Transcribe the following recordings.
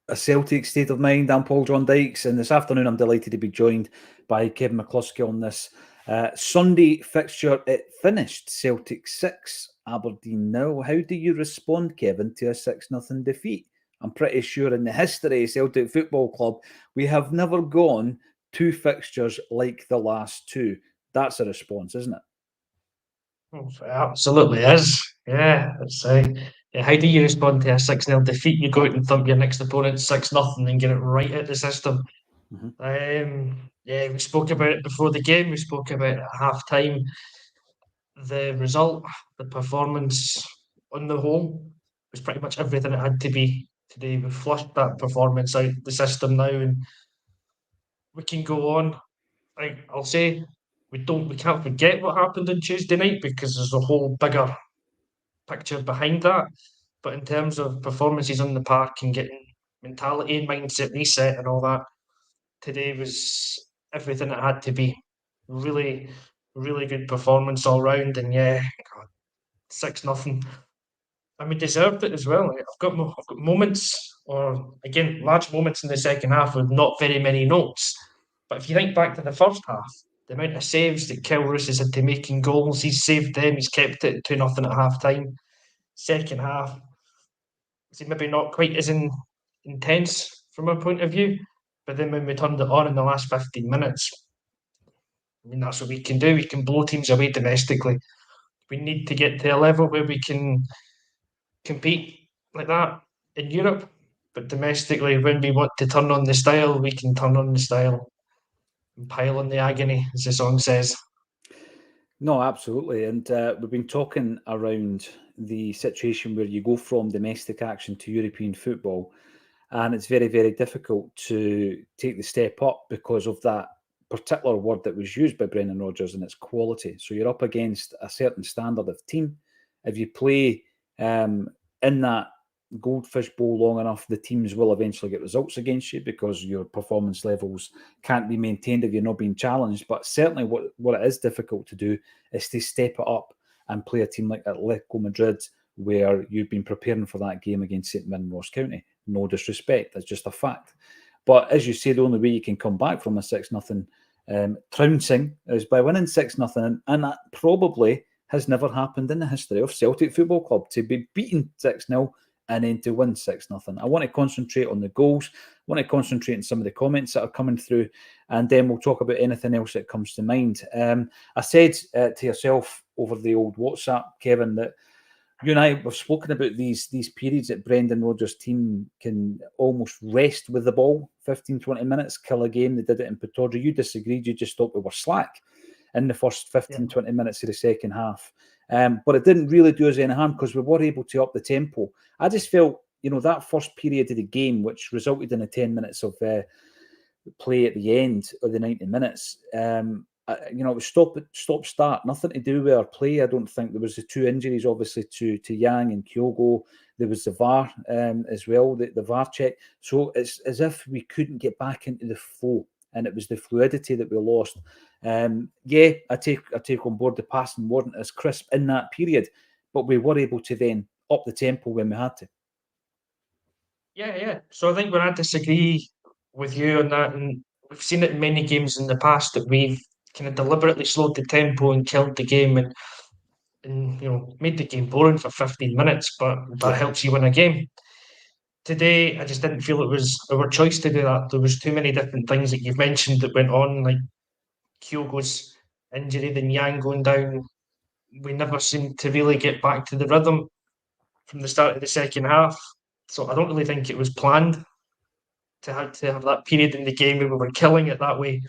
A Celtic State of Mind. I'm Paul John Dykes, and this afternoon I'm delighted to be joined by Kevin McCluskey on this Sunday fixture. It finished Celtic 6, Aberdeen 0. How do you respond, Kevin, to a 6-0 defeat? I'm pretty sure in the history of Celtic Football Club, we have never gone two fixtures like the last two. That's a response, isn't it? It absolutely is. Yeah, yeah, how do you respond to a 6-0 defeat? You go out and thump your next opponent 6-0 and get it right at the system. Mhm. Yeah, we spoke about it before the game. We spoke about it at half time. The result, the performance on the whole was pretty much everything it had to be today. We've flushed that performance out the system now, and we can go on. I'll say we can't forget what happened on Tuesday night because there's a whole bigger picture behind that. But in terms of performances on the park and getting mentality and mindset reset and all that, today was everything it had to be. Really, really good performance all round. And yeah, God, 6-0. And we deserved it as well. I've got moments, or again, large moments in the second half with not very many notes. But if you think back to the first half, the amount of saves that Kilruss has had to make in goals, he's saved them, he's kept it 2-0 at half time. Second half, is maybe not quite as intense from our point of view. But then when we turned it on in the last 15 minutes, I mean, that's what we can do. We can blow teams away domestically. We need to get to a level where we can compete like that in Europe. But domestically, when we want to turn on the style, we can turn on the style and pile on the agony, as the song says. No, absolutely. And we've been talking around the situation where you go from domestic action to European football, and it's very, very difficult to take the step up because of that particular word that was used by Brendan Rodgers, and it's quality. So you're up against a certain standard of team. If you play in that goldfish bowl long enough, the teams will eventually get results against you because your performance levels can't be maintained if you're not being challenged. But certainly, what it is difficult to do is to step it up and play a team like Atletico Madrid, where you've been preparing for that game against St Mirren Ross County. No disrespect, that's just a fact. But as you say, the only way you can come back from a 6-0 trouncing is by winning 6-0, and that probably has never happened in the history of Celtic Football Club to be beaten 6-0 and then to win 6-0. I want to concentrate on the goals. I want to concentrate on some of the comments that are coming through, and then we'll talk about anything else that comes to mind. I said to yourself over the old WhatsApp, Kevin, that you and I have spoken about these periods that Brendan Rodgers' team can almost rest with the ball, 15, 20 minutes, kill a game. They did it in Pittodrie. You disagreed. You just thought we were slack in the first Yeah. 15, 20 minutes of the second half. But it didn't really do us any harm because we were able to up the tempo. I just felt, that first period of the game, which resulted in the 10 minutes of play at the end of the 90 minutes, it was stop start, nothing to do with our play. I don't think there was the two injuries, obviously to Yang and Kyogo. There was the VAR as well, the VAR check. So it's as if we couldn't get back into the flow, and it was the fluidity that we lost. I take on board the passing wasn't as crisp in that period, but we were able to then up the tempo when we had to. Yeah, yeah. So I think when I disagree with you on that, and we've seen it in many games in the past that we've kind of deliberately slowed the tempo and killed the game and made the game boring for 15 minutes, but that Yeah. helps you win a game. Today, I just didn't feel it was our choice to do that. There was too many different things that you've mentioned that went on, like Kyogo's injury, then Yang going down. We never seemed to really get back to the rhythm from the start of the second half. So I don't really think it was planned to have that period in the game where we were killing it that way.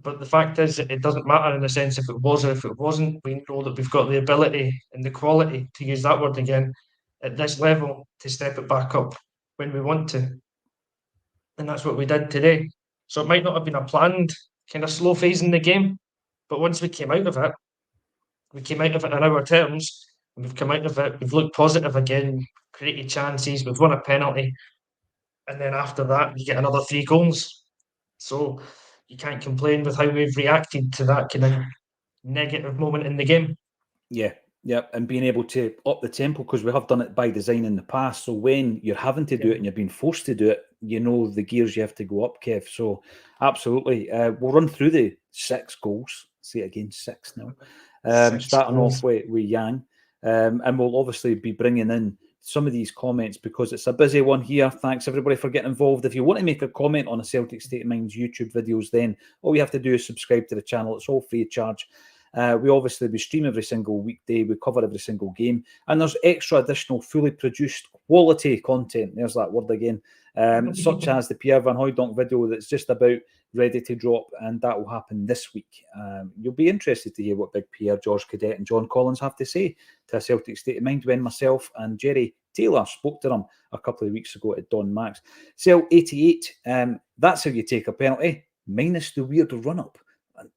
But the fact is, it doesn't matter in the sense if it was or if it wasn't. We know that we've got the ability and the quality, to use that word again, at this level to step it back up when we want to. And that's what we did today. So it might not have been a planned kind of slow phase in the game, but once we came out of it on our terms, and we've come out of it, we've looked positive again, created chances, we've won a penalty, and then after that, you get another three goals. So you can't complain with how we've reacted to that kind of negative moment in the game. Yeah. Yep, and being able to up the tempo, because we have done it by design in the past. So when you're having to do it and you're being forced to do it, you know the gears you have to go up, Kev. So absolutely. We'll run through the 6 goals. Say it again, 6-0. 6 Starting goals. off with Yang. And we'll obviously be bringing in some of these comments because it's a busy one here. Thanks everybody for getting involved. If you want to make a comment on a Celtic State of Mind's YouTube videos, then all you have to do is subscribe to the channel. It's all free of charge. We stream every single weekday. We cover every single game, and there's extra additional fully produced quality content. There's that word again, such as the Pierre Van Hooijdonk video that's just about ready to drop, and that will happen this week. You'll be interested to hear what Big Pierre, George Cadet, and John Collins have to say to a Celtic State of Mind when myself and Jerry Taylor spoke to them a couple of weeks ago at Don Max. Cell 88, that's how you take a penalty, minus the weird run-up.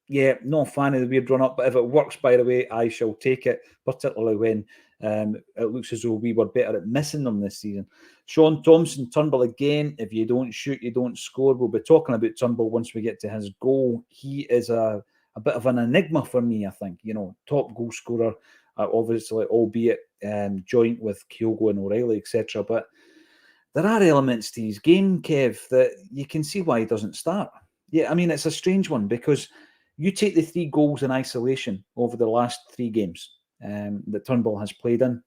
Yeah, no fan of the weird run-up, but if it works, by the way, I shall take it, particularly when it looks as though we were better at missing them this season. Sean Thompson, Turnbull again. If you don't shoot, you don't score. We'll be talking about Turnbull once we get to his goal. He is a bit of an enigma for me, I think. Top goal scorer, obviously, albeit joint with Kyogo and O'Reilly, etc. But there are elements to his game, Kev, that you can see why he doesn't start. Yeah, I mean, it's a strange one because you take the 3 goals in isolation over the last 3 games that Turnbull has played in.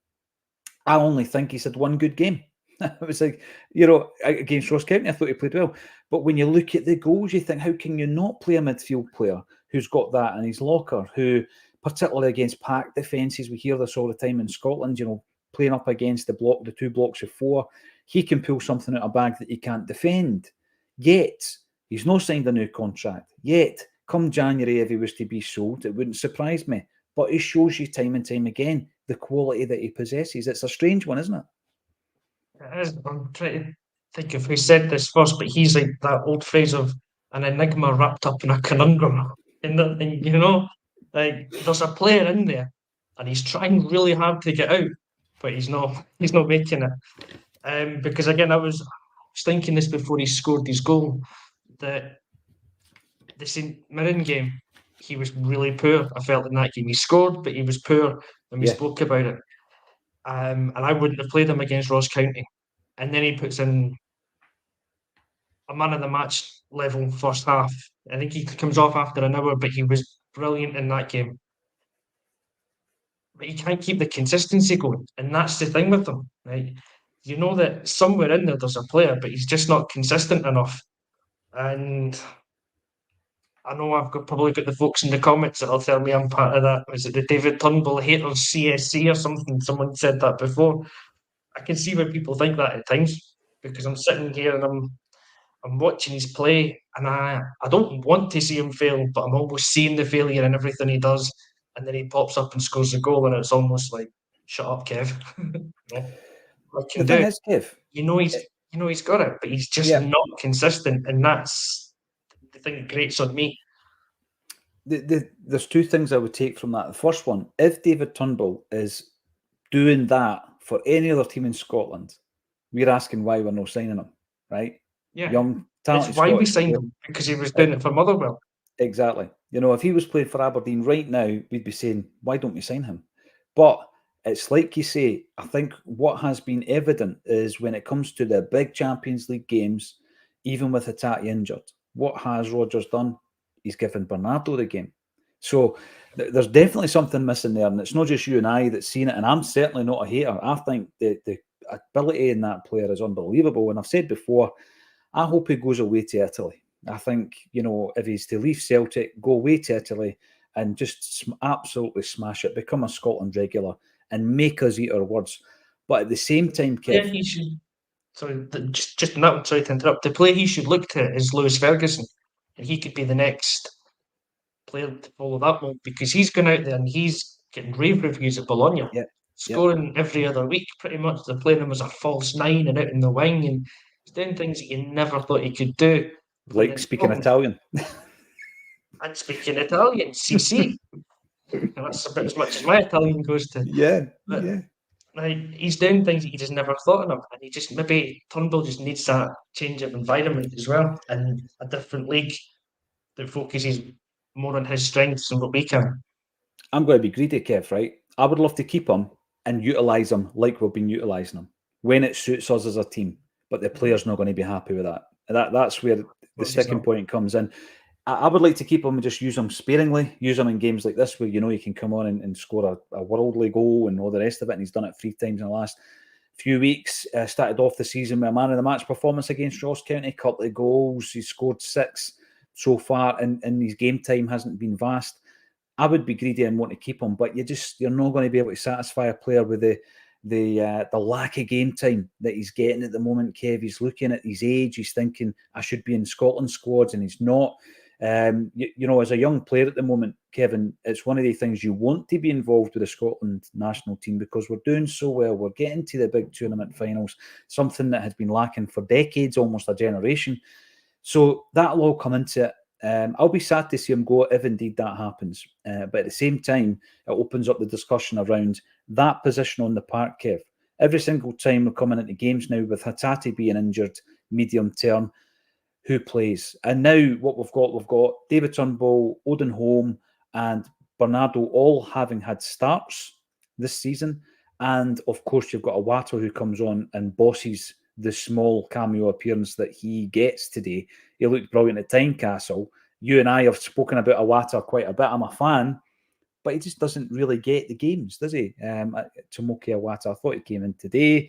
I only think he's had one good game. It was like, against Ross County, I thought he played well. But when you look at the goals, you think, how can you not play a midfield player who's got that in his locker, who, particularly against packed defences, we hear this all the time in Scotland, playing up against the 2 blocks of 4, he can pull something out of a bag that he can't defend. Yet, he's not signed a new contract. Yet, come January, if he was to be sold, it wouldn't surprise me. But he shows you time and time again the quality that he possesses. It's a strange one, isn't it? It is. I'm trying to think of who said this first, but he's like that old phrase of an enigma wrapped up in a conundrum. Like there's a player in there, and he's trying really hard to get out, but he's not. He's not making it. Because again, I was thinking this before he scored his goal, that the St Mirren game, he was really poor. I felt in that game he scored, but he was poor, and we spoke about it. And I wouldn't have played him against Ross County. And then he puts in a man of the match level first half. I think he comes off after an hour, but he was brilliant in that game. But he can't keep the consistency going, and that's the thing with him, right? You know that somewhere in there's a player, but he's just not consistent enough. And I know probably got the folks in the comments that'll tell me I'm part of that. Was it the David Turnbull haters CSC or something? Someone said that before. I can see why people think that at times because I'm sitting here and I'm watching his play and I don't want to see him fail, but I'm almost seeing the failure in everything he does. And then he pops up and scores a goal and it's almost like, shut up, Kev. I can The do thing it. is, Kev, He's got it, but he's just not consistent, and that's the thing that grates on me. There's 2 things I would take from that. The first one, if David Turnbull is doing that for any other team in Scotland, we're asking why we're not signing him, right? Yeah, Young, talented it's why we Scottish signed player. him, because he was doing it for Motherwell. Exactly. If he was playing for Aberdeen right now, we'd be saying, why don't we sign him? But it's like you say, I think what has been evident is when it comes to the big Champions League games, even with Hatate injured, what has Rodgers done? He's given Bernardo the game. So there's definitely something missing there. And it's not just you and I that's seen it. And I'm certainly not a hater. I think the ability in that player is unbelievable. And I've said before, I hope he goes away to Italy. I think, if he's to leave Celtic, go away to Italy and just absolutely smash it, become a Scotland regular and make us eat our words. But at the same time, Kev... Yeah, he should. Sorry, just on that one, sorry to interrupt. The player he should look to is Lewis Ferguson, and he could be the next player to follow that one because he's gone out there and he's getting rave reviews at Bologna, scoring every other week pretty much. They're playing him as a false 9 and out in the wing, and he's doing things that you never thought he could do. Like speaking Italian. And speaking Italian, CC. That's about as much as my Italian goes to. Yeah. Like, he's doing things that you just never thought of, and he just maybe Turnbull just needs that change of environment as well, and a different league that focuses more on his strengths and what we can. I'm going to be greedy, Kev, right? I would love to keep him and utilise him like we've been utilising him when it suits us as a team. But the player's not going to be happy with that. That's where the sticking point comes in. I would like to keep him and just use him sparingly, use him in games like this where he can come on and score a worldly goal and all the rest of it. And he's done it 3 times in the last few weeks. Started off the season with a man of the match performance against Ross County, couple of goals. He's scored 6 so far, and his game time hasn't been vast. I would be greedy and want to keep him, but you're not going to be able to satisfy a player with the lack of game time that he's getting at the moment. Kev, he's looking at his age, he's thinking I should be in Scotland squads, and he's not. As a young player at the moment, Kevin, it's one of the things you want to be involved with the Scotland national team because we're doing so well. We're getting to the big tournament finals, something that has been lacking for decades, almost a generation. So that'll all come into it. I'll be sad to see him go if indeed that happens. But at the same time, it opens up the discussion around that position on the park, Kev. Every single time we're coming into games now with Hatate being injured medium term, who plays? And now what we've got David Turnbull, Odin Holm, and Bernardo all having had starts this season. And of course, you've got Iwata who comes on and bosses the small cameo appearance that he gets today. He looked brilliant at Tynecastle. You and I have spoken about Iwata quite a bit. I'm a fan, but he just doesn't really get the games, does he? Tomoki Iwata, I thought he came in today,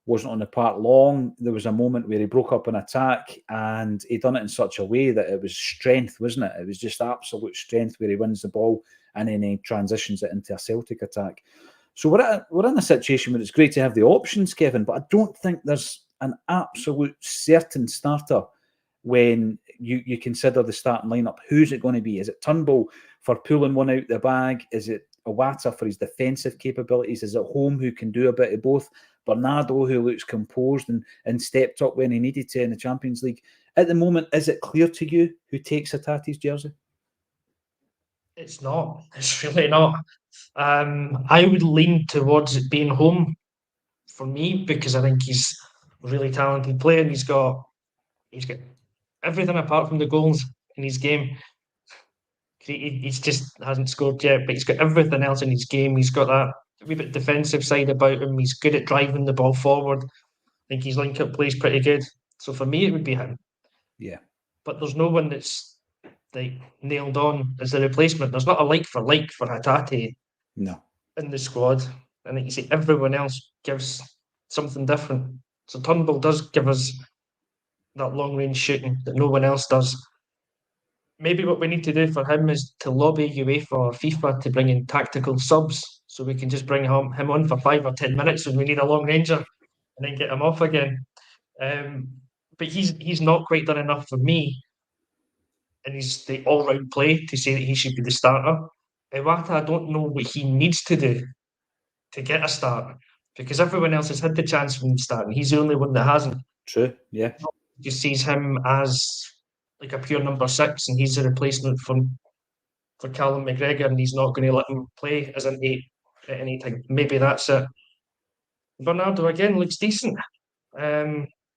wasn't on the park long. There was a moment where he broke up an attack and he done it in such a way that it was strength, wasn't it? It was just absolute strength where he wins the ball and then he transitions it into a Celtic attack. So we're in a situation where it's great to have the options, Kevin, but I don't think there's an absolute certain starter when you consider the starting lineup. Who's it going to be? Is it Turnbull for pulling one out the bag? Is it Iwata for his defensive capabilities? Is it Holm who can do a bit of both? Bernardo who looks composed and stepped up when he needed to in the Champions League? At the moment, is it clear to you who takes Hatate's jersey? It's not. It's really not. I would lean towards it being Holm for me because I think he's a really talented player and he's got everything apart from the goals in his game. He's just hasn't scored yet, but he's got everything else in his game. He's got that wee bit defensive side about him. He's good at driving the ball forward. I think his link-up play is pretty good. So for me, it would be him. Yeah. But there's no one that's like nailed on as the replacement. There's not a like for Hatate No. in the squad. I think you see everyone else gives something different. So Turnbull does give us that long range shooting that no one else does. Maybe what we need to do for him is to lobby UEFA or FIFA to bring in tactical subs so we can just bring him on for 5 or 10 minutes when we need a long ranger and then get him off again. But he's not quite done enough for me and he's the all-round play to say that he should be the starter. Iwata, I don't know what he needs to do to get a start because everyone else has had the chance from the start and he's the only one that hasn't. True, yeah. Just sees him as like a pure number 6 and he's a replacement for Callum McGregor and he's not going to let him play as an 8 at any time. Maybe that's it. Bernardo again looks decent.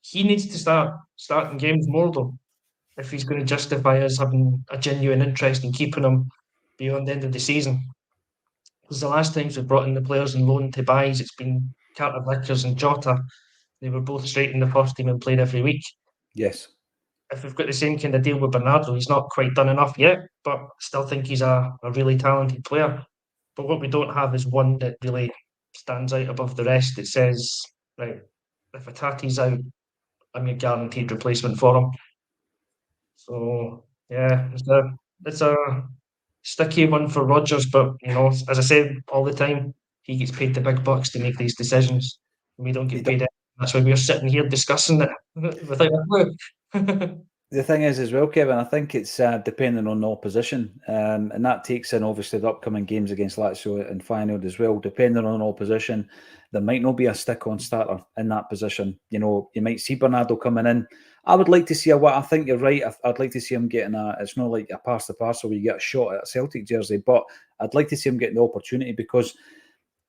He needs to start starting games more though if he's going to justify us having a genuine interest in keeping him beyond the end of the season. Because the last times we've brought in the players on loan to buys, it's been Carter Vickers and Jota. They were both straight in the first team and played every week. Yes. If we've got the same kind of deal with Bernardo, he's not quite done enough yet, but still think he's a really talented player. But what we don't have is one that really stands out above the rest. It says, right, if Hatate's out, I'm your guaranteed replacement for him. So yeah, it's a sticky one for Rodgers, but as I said all the time, he gets paid the big bucks to make these decisions. We don't get paid. That's why we're sitting here discussing it without a clue. The thing is as well, Kevin, I think it's depending on the opposition. And that takes in, obviously, the upcoming games against Lazio and Feyenoord as well. Depending on opposition, there might not be a stick-on starter in that position. You might see Bernardo coming in. I would like to see I think you're right. I'd like to see him getting it's not like a pass the parcel where you get a shot at a Celtic jersey, but I'd like to see him getting the opportunity because,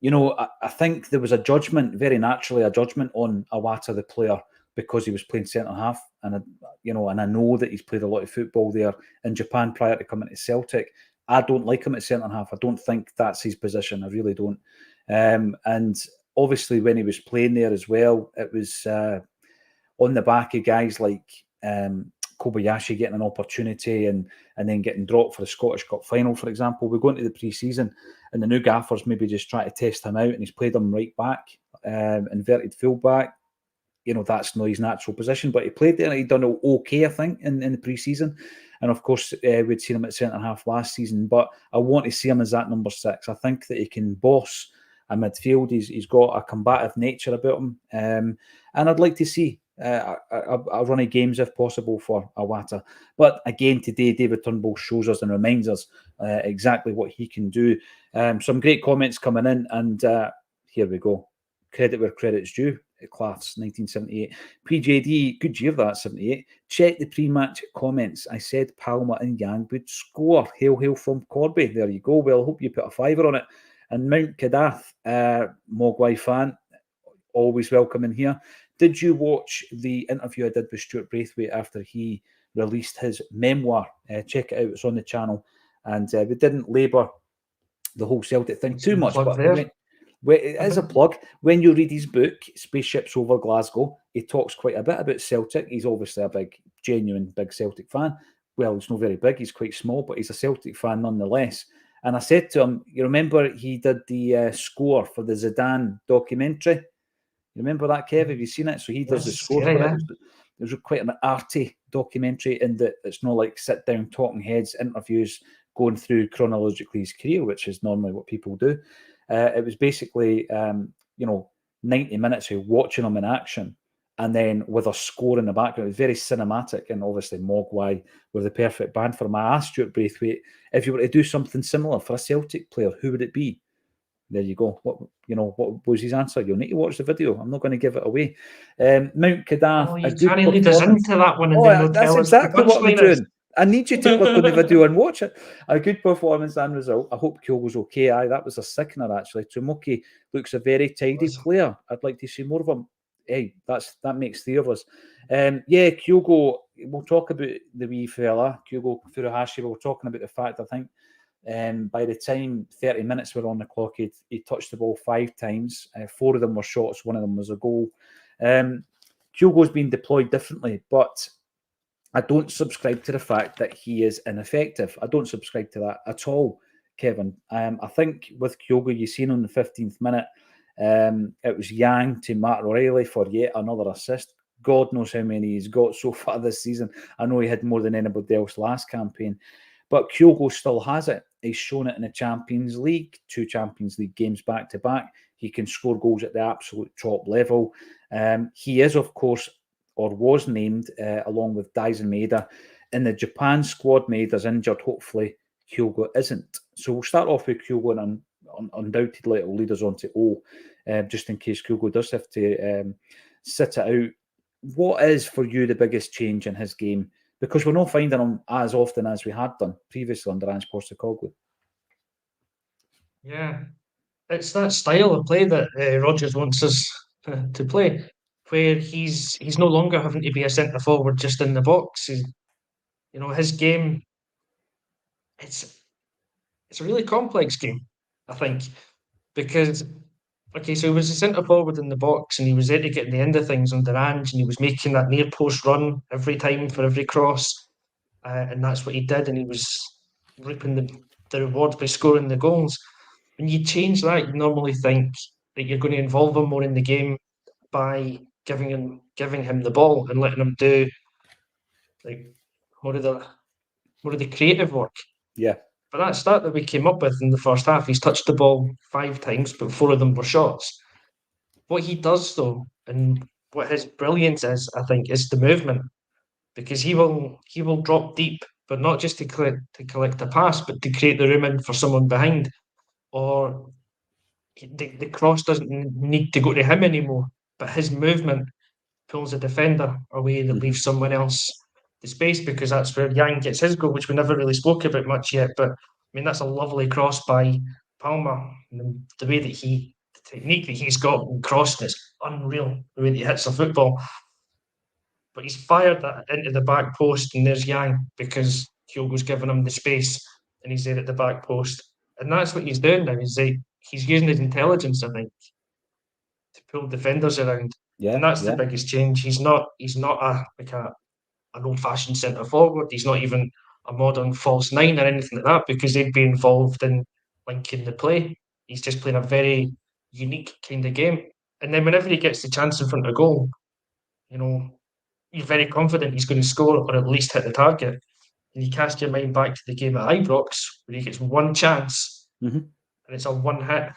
I think there was very naturally a judgment on Iwata, the player, because he was playing centre half, and I know that he's played a lot of football there in Japan prior to coming to Celtic. I don't like him at centre half. I don't think that's his position. I really don't. And obviously, when he was playing there as well, it was on the back of guys like Kobayashi getting an opportunity and then getting dropped for the Scottish Cup final, for example. We go into the pre-season and the new gaffers maybe just try to test him out, and he's played him right back, inverted fullback. That's not his natural position, but he played there and he'd done okay, I think, in the pre-season. And of course, we'd seen him at centre-half last season, but I want to see him as that number 6. I think that he can boss a midfield. He's got a combative nature about him. And I'd like to see a run of games, if possible, for Iwata. But again, today, David Turnbull shows us and reminds us exactly what he can do. Some great comments coming in, and here we go. Credit where credit's due. Class 1978. PJD, good year that, 78. Check the pre-match comments. I said Palmer and Yang would score. Hail from Corby. There you go. Well, I hope you put a fiver on it. And Mount Kadath, Mogwai fan, always welcome in here. Did you watch the interview I did with Stuart Braithwaite after he released his memoir? Check it out. It's on the channel. And we didn't labour the whole Celtic thing too much. But it is a plug. When you read his book, Spaceships Over Glasgow, he talks quite a bit about Celtic. He's obviously a genuine big Celtic fan. Well, he's not very big. He's quite small, but he's a Celtic fan nonetheless. And I said to him, you remember he did the score for the Zidane documentary? You remember that, Kev? Have you seen it? So he does the score for it. It was quite an arty documentary in that it's not like sit-down talking heads interviews going through chronologically his career, which is normally what people do. It was basically, 90 minutes of watching him in action and then with a score in the background. It was very cinematic, and obviously Mogwai were the perfect band for him. I asked Stuart Braithwaite, if you were to do something similar for a Celtic player, who would it be? There you go. What was his answer? You'll need to watch the video. I'm not going to give it away. Mount Kadath. Oh, you can't lead us into that one and then that's exactly what we're doing. I need you to click on the video and watch it. A good performance and result. I hope Kyogo's okay. That was a sickener, actually. Tomoki looks a very tidy player. I'd like to see more of him. Hey, that makes 3 of us. Kyogo, we'll talk about the wee fella, Kyogo Furuhashi. We were talking about the fact, I think, by the time 30 minutes were on the clock, he touched the ball 5 times. 4 of them were shots, 1 of them was a goal. Kyogo's been deployed differently, but I don't subscribe to the fact that he is ineffective. I don't subscribe to that at all, Kevin. I think with Kyogo, you've seen on the 15th minute, it was Yang to Matt O'Reilly for yet another assist. God knows how many he's got so far this season. I know he had more than anybody else last campaign. But Kyogo still has it. He's shown it in the Champions League, 2 Champions League games back to back. He can score goals at the absolute top level. He is, of course, or was named, along with Daisen Maeda, in the Japan squad. Maeda's injured. Hopefully, Kyogo isn't. So we'll start off with Kyogo, and undoubtedly it will lead us on to O, just in case Kyogo does have to sit it out. What is, for you, the biggest change in his game? Because we're not finding him as often as we had done previously under Ange Postecoglou. Yeah, it's that style of play that Rodgers wants us to play, where he's no longer having to be a centre forward just in the box. His game, it's a really complex game, I think, because so he was a centre forward in the box, and he was there to get in the end of things under Ange, and he was making that near post run every time for every cross, and that's what he did, and he was reaping the rewards by scoring the goals. When you change that, you normally think that you're going to involve him more in the game by giving him the ball and letting him do more of the creative work. Yeah. But that stat that we came up with in the first half, he's touched the ball 5 times, but 4 of them were shots. What he does, though, and what his brilliance is, I think, is the movement, because he will drop deep, but not just to collect a pass, but to create the room in for someone behind, or the cross doesn't need to go to him anymore, but his movement pulls a defender away that leaves someone else the space, because that's where Yang gets his goal, which we never really spoke about much yet. But I mean, that's a lovely cross by Palmer. And the way that the technique that he's got in crossing is unreal, the way that he hits a football. But he's fired that into the back post, and there's Yang, because Kyogo's given him the space and he's there at the back post. And that's what he's doing now. He's using his intelligence, I think, to pull defenders around. And Yeah, that's the yeah. biggest change. He's not an old-fashioned centre forward. He's not even a modern false nine or anything like that, because they'd be involved in linking the play. He's just playing a very unique kind of game. And then whenever he gets the chance in front of goal, you know, you're very confident he's going to score or at least hit the target. And you cast your mind back to the game at Ibrox, where he gets one chance Mm-hmm. and it's a one hit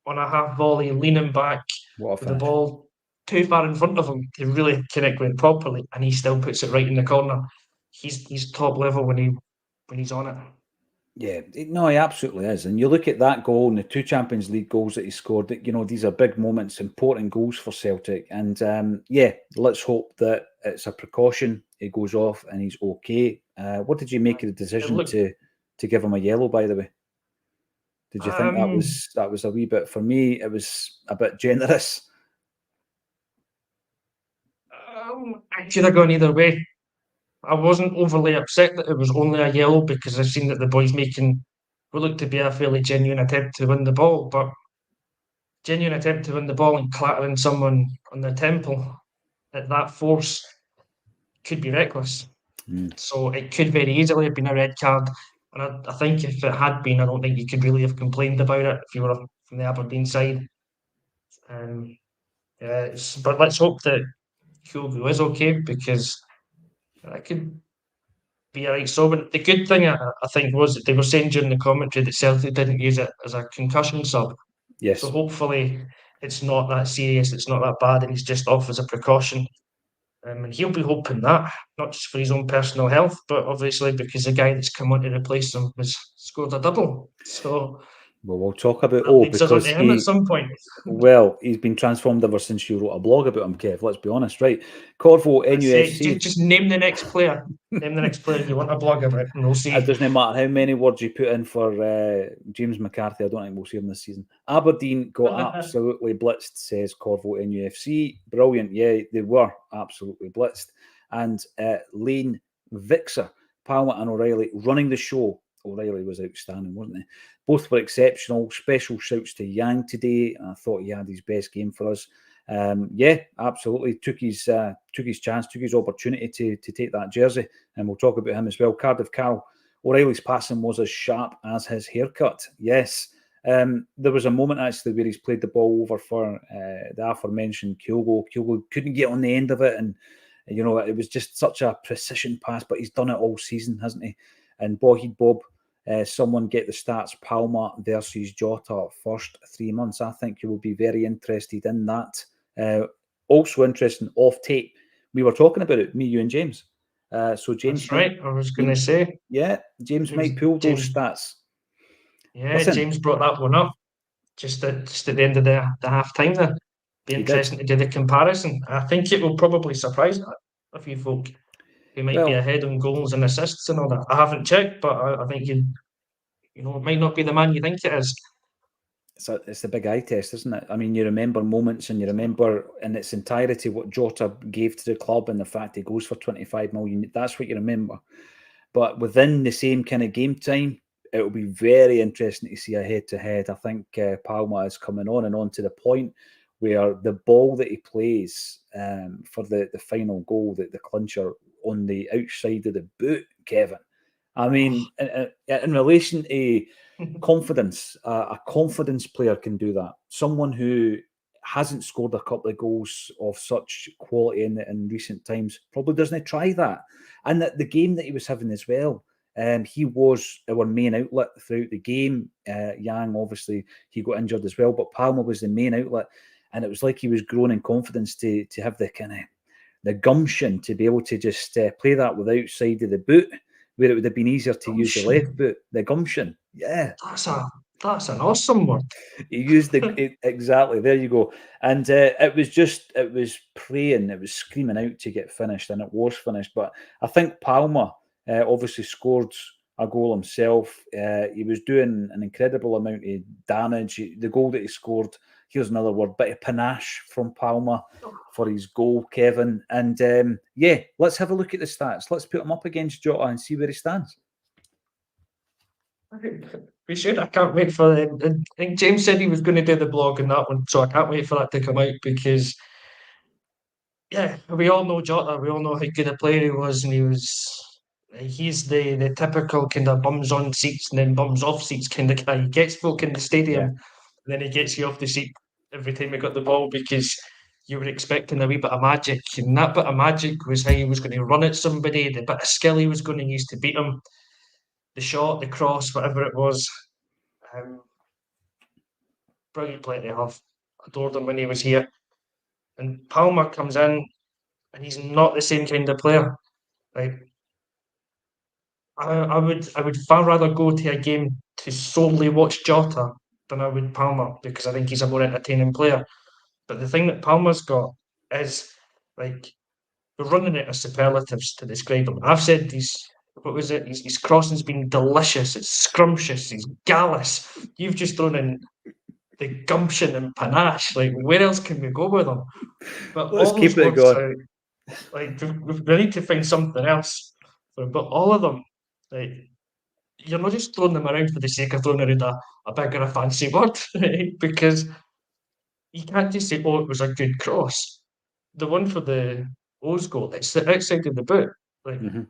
on a half volley, leaning back What a with the finish. ball too far in front of him to really connect with it properly, and he still puts it right in the corner. He's top level when he's on it. Yeah, no, he absolutely is. And you look at that goal and the two Champions League goals that he scored, that, these are big moments, important goals for Celtic. And yeah, let's hope that it's a precaution. He goes off and he's okay. What did you make of the It decision looked to give him a yellow, by the way? Did you think that um, was a wee bit, for me, it was a bit generous? I could have gone either way. I wasn't overly upset that it was only a yellow, because I've seen that the boys making what looked to be a fairly genuine attempt to win the ball, but genuine attempt to win the ball and clattering someone on the temple at that force could be reckless. Mm. So it could very easily have been a red card. And I think if it had been, I don't think you could really have complained about it if you were from the Aberdeen side. Um, yeah, but let's hope that Kyogo is okay, because that could be a right sober. The good thing, I think, was that they were saying during the commentary that Celtic didn't use it as a concussion sub. So Yes. hopefully it's not that serious, it's not that bad, and he's just off as a precaution. And he'll be hoping that, not just for his own personal health, but obviously because the guy that's come on to replace him has scored a double. So Well, we'll talk about, that leads us on to because him at some point. well, he's been transformed ever since you wrote a blog about him, Kev. Let's be honest, right? Corvo I say, NUFC. just name the next player. Name the next player you want to blog about, and we'll It see. doesn't matter how many words you put in for James McCarthy. I don't think we'll see him this season. Aberdeen got absolutely blitzed, says Corvo NUFC. Brilliant. Yeah, they were absolutely blitzed. And Lane Vixer, Palmer and O'Reilly running the show. O'Reilly was outstanding, wasn't he? Both were exceptional. Special shouts to Yang today. I thought he had his best game for us. Yeah, absolutely. Took his chance, took his opportunity to take that jersey, and we'll talk about him as well. Cardiff Carroll, O'Reilly's passing was as sharp as his haircut. Yes. There was a moment actually where he's played the ball over for the aforementioned Kyogo. Kyogo couldn't get on the end of it, and it was just such a precision pass. But he's done it all season, hasn't he? And Bob, someone get the stats: Palmer versus Jota first 3 months. I think you will be very interested in that. Also interesting off tape. We were talking about it, me, you, and James. So James That's right. I was going to James, say, yeah, James it was might pull those James. stats. Yeah, Listen, James brought that one up just at the end of the half time there. Be he did. interesting to do the comparison. I think it will probably surprise a few folk who might be Well, ahead on goals and assists and all that. I haven't checked, but I think it might not be the man you think it is. it's the big eye test, isn't it? I mean, you remember moments and you remember in its entirety what Jota gave to the club and the fact he goes for 25 million. That's what you remember. But within the same kind of game time, it'll be very interesting to see a head-to-head. I think Palma is coming on and on to the point where the ball that he plays for the final goal, the clincher on the outside of the boot, Kevin. I mean, in relation to confidence, a confidence player can do that. Someone who hasn't scored a couple of goals of such quality in recent times probably doesn't try that. And that the game that he was having as well, he was our main outlet throughout the game. Yang, obviously, he got injured as well, but Palmer was the main outlet. And it was like he was growing in confidence to have the kind of the gumption to be able to just play that with the outside of the boot, where it would have been easier to use the left boot. The gumption, yeah. That's an awesome word. He used exactly. There you go. And it was praying, it was screaming out to get finished, and it was finished. But I think Palmer obviously scored a goal himself. He was doing an incredible amount of damage. The goal that he scored, here's another word, bit of panache from Palmer for his goal, Kevin. And yeah, let's have a look at the stats. Let's put him up against Jota and see where he stands. We should. I can't wait for it. I think James said he was going to do the blog on that one, so I can't wait for that to come out because, yeah, we all know Jota. We all know how good a player he was, and he's the typical kind of bums on seats and then bums off seats kind of guy. He gets folk in the stadium, Yeah. and then he gets you off the seat every time he got the ball because you were expecting a wee bit of magic, and that bit of magic was how he was going to run at somebody, the bit of skill he was going to use to beat him, the shot, the cross, whatever it was. Um, Brilliant player to have. Adored him when he was here. And Palmer comes in and he's not the same kind of player. Like I would far rather go to a game to solely watch Jota than I would Palmer because I think he's a more entertaining player. But the thing that Palmer's got is like we're running out of superlatives to describe him. I've said these what was it? His crossing's been delicious, it's scrumptious, he's gallus. You've just thrown in the gumption and panache. Like where else can we go with him? But Let's all those keep it words, going. like we need to find something else. But all of them, like you're not just throwing them around for the sake of throwing around a big or a fancy word, right? Because you can't just say, "Oh, it was a good cross." The one for the O's goal, it's the outside of the boot. Like Hmm.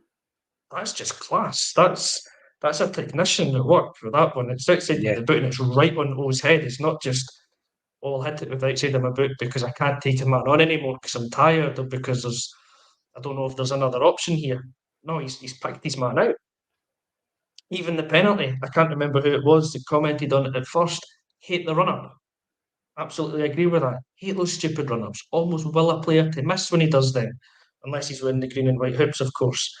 that's just class. That's a technician at work for that one. It's outside of Yeah. the boot and it's right on O's head. It's not just oh, I'll hit it with outside of my boot because I can't take a man on anymore because I'm tired or because I don't know if there's another option here. No, he's picked his man out. Even the penalty, I can't remember who it was that commented on it at first. Hate the run up. Absolutely agree with that. Hate those stupid run ups. Almost will a player to miss when he does them, unless he's wearing the green and white hoops, of course.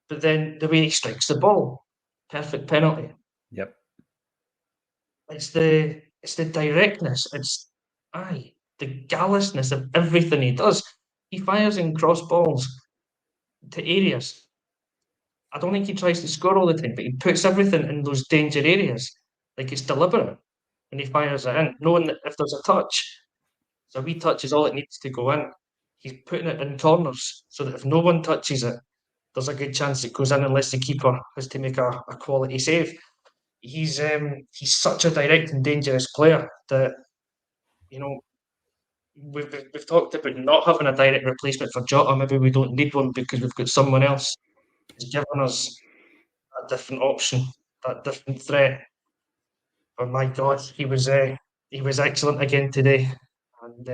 But then the way he strikes the ball, perfect penalty. Yep. It's the directness. The callousness of everything he does. He fires in cross balls to areas. I don't think he tries to score all the time, but he puts everything in those danger areas. Like it's deliberate. And he fires it in, knowing that if there's a touch, so a wee touch is all it needs to go in. He's putting it in corners so that if no one touches it, there's a good chance it goes in unless the keeper has to make a quality save. He's such a direct and dangerous player that you know we've talked about not having a direct replacement for Jota. Maybe we don't need one because we've got someone else who's given us a different option, that different threat. But my God, he was excellent again today, and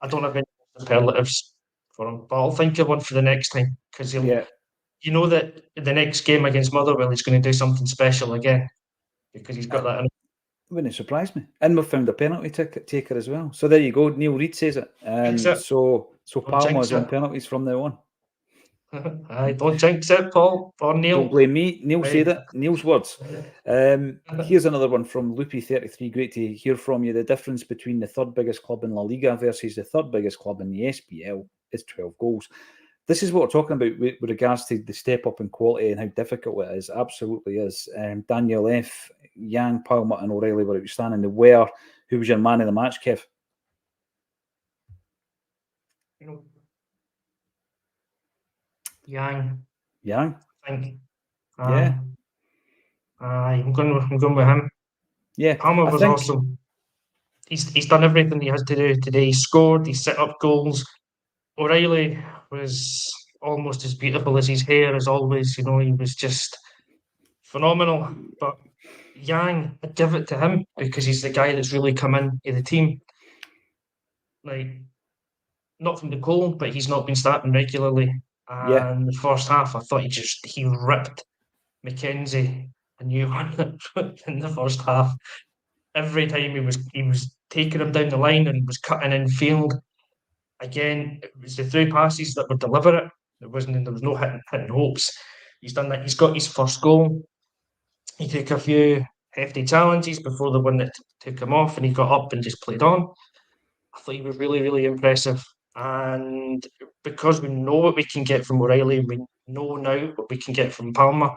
I don't have any superlatives for him, but I'll think of one for the next time because Yeah. you know that the next game against Motherwell he's going to do something special again because he's got that in. Wouldn't surprise me. And we've found a penalty taker as well. So there you go. Neil Reid says it. Jinx it, So don't Palmer's jinx on it. penalties from now on. Aye, don't jinx it, Paul or Don't Neil. blame me. Neil Right. said it. Neil's words. Here's another one from Loopy33. Great to hear from you. The difference between the third biggest club in La Liga versus the third biggest club in the SPL is 12 goals. This is what we're talking about with regards to the step up in quality and how difficult it is. Absolutely is. Daniel F., Yang, Palmer, and O'Reilly were outstanding. Who was your man of the match, Kev? Yang, Yang? I think. Yeah. I'm going with him. Yeah. Palmer I was think, awesome. He's done everything he has to do today. He scored, he set up goals. O'Reilly was almost as beautiful as his hair, as always. He was just phenomenal. But Yang, I'd give it to him because he's the guy that's really come in to the team. Like, not from the cold, but he's not been starting regularly. yeah. And the first half, I thought he ripped McKenzie a new one in the first half. Every time he was taking him down the line and he was cutting in field. Again, it was the through passes that were deliberate. There was no hitting hopes. He's done that. He's got his first goal. He took a few hefty challenges before the one that took him off, and he got up and just played on. I thought he was really, really impressive. And because we know what we can get from O'Reilly, we know now what we can get from Palmer.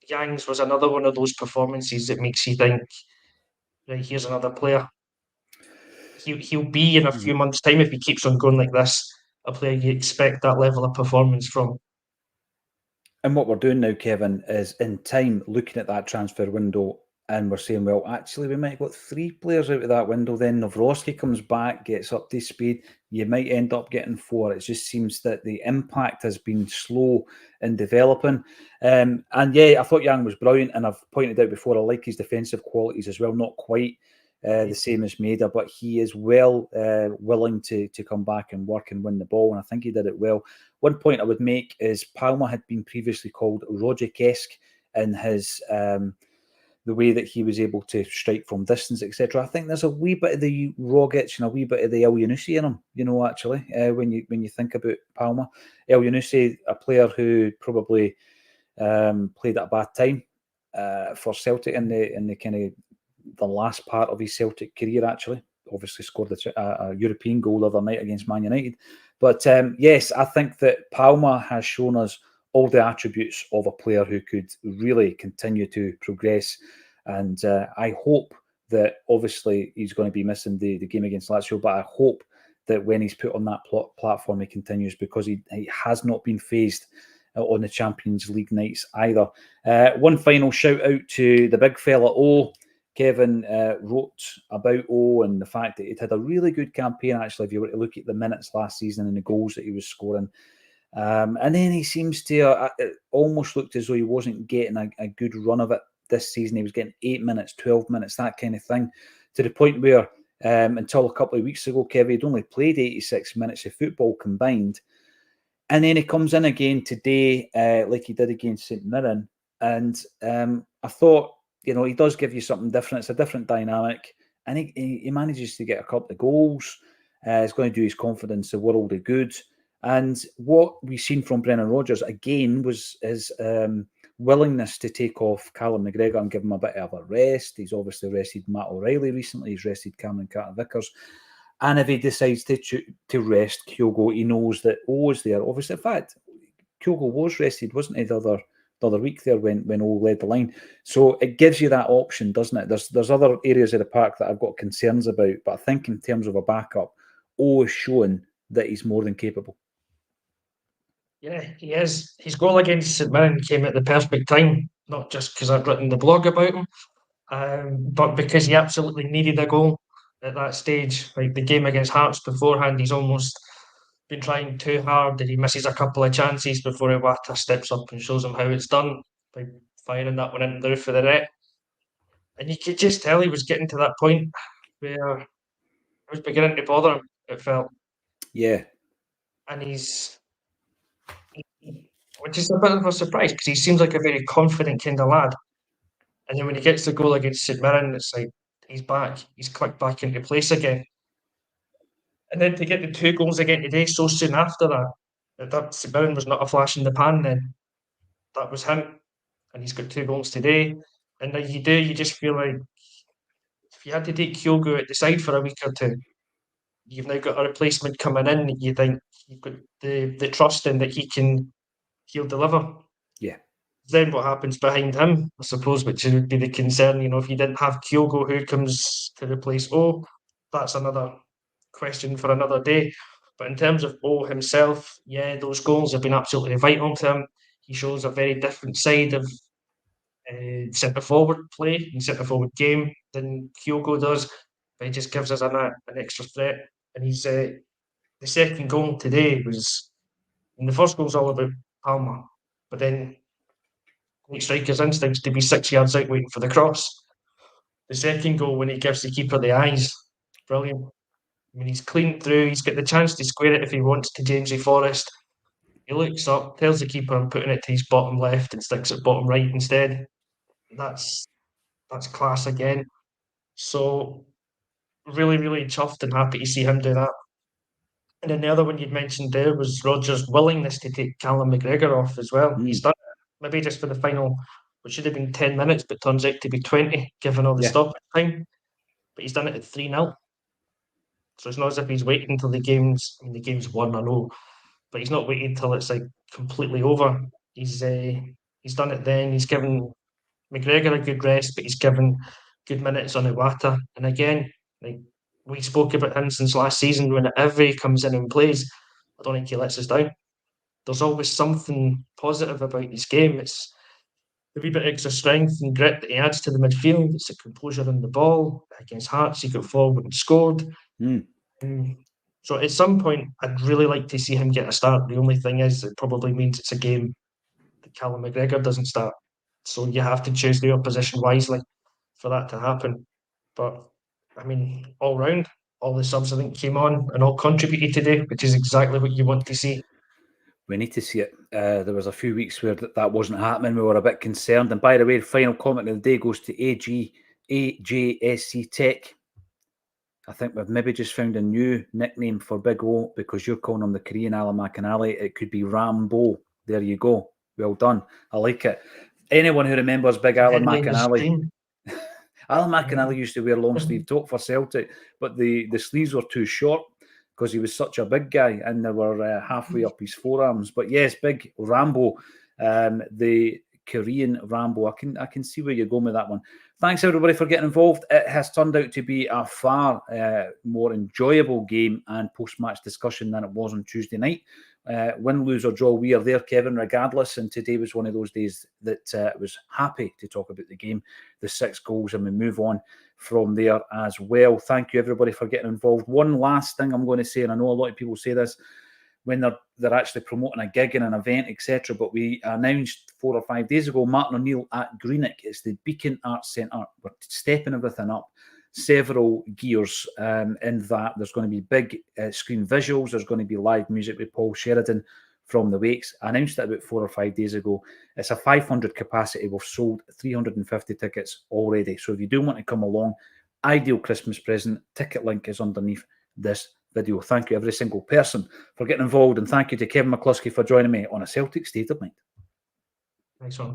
Yangs was another one of those performances that makes you think, right, here's another player. He'll be in a few months' time if he keeps on going like this, a player you expect that level of performance from. And what we're doing now, Kevin, is in time looking at that transfer window and we're saying, well, actually, we might have got 3 players out of that window. Then Nawrocki comes back, gets up to speed. You might end up getting 4. It just seems that the impact has been slow in developing. And yeah, I thought Yang was brilliant. And I've pointed out before, I like his defensive qualities as well. Not quite the same as Maida, but he is well willing to come back and work and win the ball. And I think he did it well. One point I would make is Palma had been previously called Rogic-esque in his the way that he was able to strike from distance, etc. I think there's a wee bit of the Rogic and a wee bit of the El Yunusi in him, actually, when you think about Palma. El Yunusi, a player who probably played at a bad time for Celtic in the kind of the last part of his Celtic career, actually. Obviously scored a European goal the other night against Man United. But yes, I think that Palma has shown us all the attributes of a player who could really continue to progress. And I hope that obviously he's going to be missing the game against Lazio, but I hope that when he's put on that platform, he continues, because he has not been phased on the Champions League nights either. One final shout out to the big fella O. Kevin wrote about O and the fact that he'd had a really good campaign, actually, if you were to look at the minutes last season and the goals that he was scoring. And then he seems to, it almost looked as though he wasn't getting a good run of it this season. He was getting 8 minutes, 12 minutes, that kind of thing, to the point where until a couple of weeks ago, Kevin, he'd only played 86 minutes of football combined. And then he comes in again today, like he did against St Mirren. And I thought, he does give you something different. It's a different dynamic. And he manages to get a couple of goals. It's going to do his confidence a world of good. And what we've seen from Brendan Rodgers, again, was his willingness to take off Callum McGregor and give him a bit of a rest. He's obviously rested Matt O'Reilly recently. He's rested Cameron Carter-Vickers. And if he decides to rest Kyogo, he knows that O is there. Obviously, in fact, Kyogo was rested, wasn't he, the other week there when O led the line. So it gives you that option, doesn't it? There's other areas of the park that I've got concerns about, but I think in terms of a backup, O is showing that he's more than capable. Yeah, he is. His goal against St Mirren came at the perfect time, not just because I've written the blog about him, but because he absolutely needed a goal at that stage. Like the game against Hearts beforehand, he's almost been trying too hard and he misses a couple of chances before Iwata steps up and shows him how it's done by firing that one into the roof of the net. And you could just tell he was getting to that point where it was beginning to bother him, it felt. Yeah. And which is a bit of a surprise because he seems like a very confident kind of lad. And then when he gets the goal against St Mirren, it's like he's back. He's clicked back into place again. And then to get the 2 goals again today so soon after that St Mirren was not a flash in the pan then. That was him. And he's got 2 goals today. And then you just feel like if you had to take Kyogo at the side for a week or two, you've now got a replacement coming in that you think you've got the trust in that he'll deliver. Yeah. Then what happens behind him, I suppose, which would be the concern. If you didn't have Kyogo, who comes to replace O? That's another question for another day. But in terms of O himself, yeah, those goals have been absolutely vital to him. He shows a very different side of centre forward play and centre forward game than Kyogo does. But he just gives us an extra threat. And he's the second goal today was, and the first goal's all about Palma, but then striker's instincts to be 6 yards out waiting for the cross. The second goal, when he gives the keeper the eyes, brilliant. I mean, he's cleaned through. He's got the chance to square it if he wants to Jamesy Forrest. He looks up, tells the keeper I'm putting it to his bottom left and sticks it bottom right instead. That's class again. So really, really chuffed and happy to see him do that. And then the other one you'd mentioned there was Rodgers' willingness to take Callum McGregor off as well. He's done it, maybe just for the final, which should have been 10 minutes, but turns out to be 20, given all the stoppage time. But he's done it at 3-0. So it's not as if he's waiting until the game's won, I know, but he's not waiting until it's like completely over. He's done it then. He's given McGregor a good rest, but he's given good minutes on Iwata. And again, like we spoke about him since last season, whenever he comes in and plays, I don't think he lets us down. there's always something positive about his game. It's the wee bit extra strength and grit that he adds to the midfield. It's the composure on the ball. Against Hearts, he got forward and scored. So at some point, I'd really like to see him get a start. The only thing is, it probably means it's a game that Callum McGregor doesn't start. So you have to choose the opposition wisely for that to happen. But I mean, all round, all the subs I think came on and all contributed today, which is exactly what you want to see. We need to see it. There was a few weeks where that wasn't happening. We were a bit concerned. And by the way, the final comment of the day goes to AJSC Tech. I think we've maybe just found a new nickname for Big O because you're calling him the Korean Alan McInally. It could be Rambo. There you go. Well done. I like it. Anyone who remembers Big Alan McInally. Alan McInally used to wear long sleeve top for Celtic, but the sleeves were too short because he was such a big guy and they were halfway up his forearms. But yes, Big Rambo, the Korean Rambo. I can see where you're going with that one. Thanks everybody for getting involved. It has turned out to be a far more enjoyable game and post-match discussion than it was on Tuesday night. Win, lose or draw, we are there, Kevin, regardless. And today was one of those days that was happy to talk about the game, the 6 goals, and we move on from there as well. Thank you everybody for getting involved. One last thing I'm going to say, and I know a lot of people say this when they're actually promoting a gig and an event, etc. But we announced 4 or 5 days ago, Martin O'Neill at Greenock. It's the Beacon Arts Centre. We're stepping everything up several gears in that. There's going to be big screen visuals. There's going to be live music with Paul Sheridan from the Wakes. I announced it about 4 or 5 days ago. It's a 500 capacity. We've sold 350 tickets already. So if you do want to come along, ideal Christmas present. Ticket link is underneath this video. Thank you every single person for getting involved, and thank you to Kevin McCluskey for joining me on A Celtic State of Mind. Thanks, Ron.